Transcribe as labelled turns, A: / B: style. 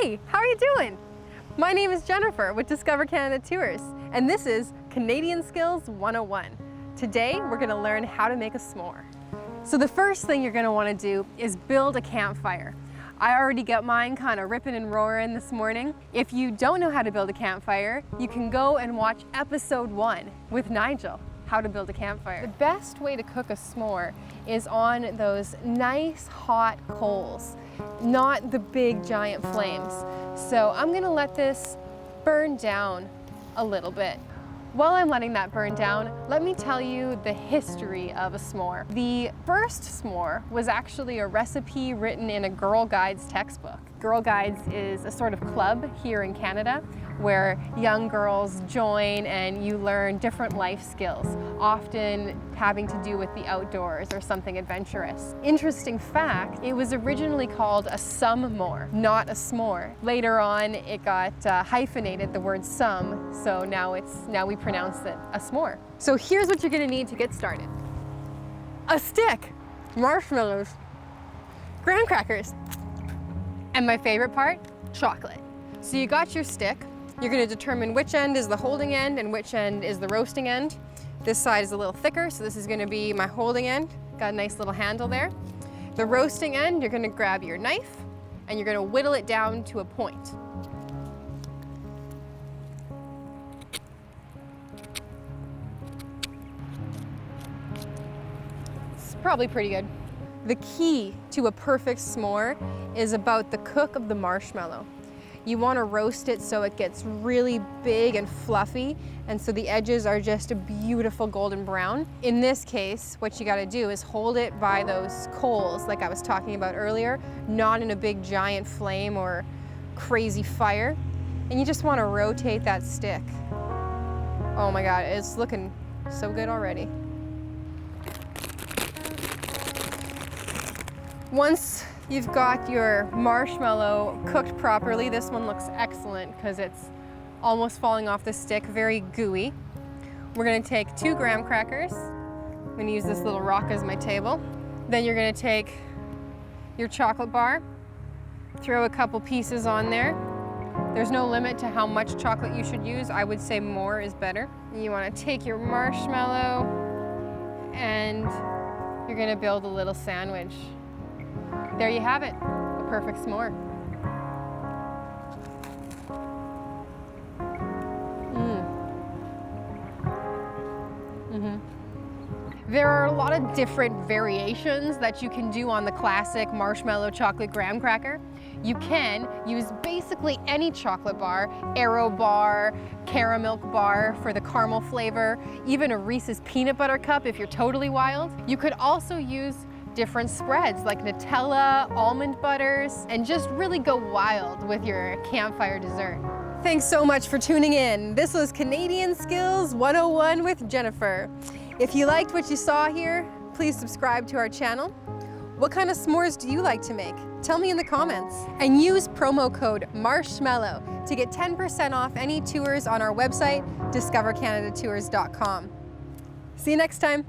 A: Hey, how are you doing? My name is Jennifer with Discover Canada Tours, and this is Canadian Skills 101. Today, we're gonna learn how to make a s'more. So the first thing you're gonna wanna do is build a campfire. I already got mine kind of ripping and roaring this morning. If you don't know how to build a campfire, you can go and watch episode 1 with Nigel, how to build a campfire. The best way to cook a s'more is on those nice hot coals, not the big giant flames. So I'm gonna let this burn down a little bit. While I'm letting that burn down, let me tell you the history of a s'more. The first s'more was actually a recipe written in a Girl Guides textbook. Girl Guides is a sort of club here in Canada where young girls join and you learn different life skills, often having to do with the outdoors or something adventurous. Interesting fact, it was originally called a some-more, not a s'more. Later on, it got hyphenated, the word some, so now we pronounce it a s'more. So here's what you're gonna need to get started. A stick, marshmallows, graham crackers, and my favorite part, chocolate. So you got your stick. You're gonna determine which end is the holding end and which end is the roasting end. This side is a little thicker, so this is gonna be my holding end. Got a nice little handle there. The roasting end, you're gonna grab your knife and you're gonna whittle it down to a point. It's probably pretty good. The key to a perfect s'more is about the cook of the marshmallow. You want to roast it so it gets really big and fluffy, and so the edges are just a beautiful golden brown. In this case, what you got to do is hold it by those coals like I was talking about earlier, not in a big giant flame or crazy fire. And you just want to rotate that stick. Oh my God, it's looking so good already. Once you've got your marshmallow cooked properly, this one looks excellent because it's almost falling off the stick, very gooey. We're gonna take 2 graham crackers. I'm gonna use this little rock as my table. Then you're gonna take your chocolate bar, throw a couple pieces on there. There's no limit to how much chocolate you should use. I would say more is better. You wanna take your marshmallow and you're gonna build a little sandwich. There you have it, a perfect s'more. There are a lot of different variations that you can do on the classic marshmallow chocolate graham cracker. You can use basically any chocolate bar, Aero bar, caramel bar for the caramel flavor, even a Reese's peanut butter cup if you're totally wild. You could also use different spreads like Nutella, almond butters, and just really go wild with your campfire dessert. Thanks so much for tuning in. This was Canadian Skills 101 with Jennifer. If you liked what you saw here, please subscribe to our channel. What kind of s'mores do you like to make? Tell me in the comments. And use promo code MARSHMALLOW to get 10% off any tours on our website, discovercanadatours.com. See you next time.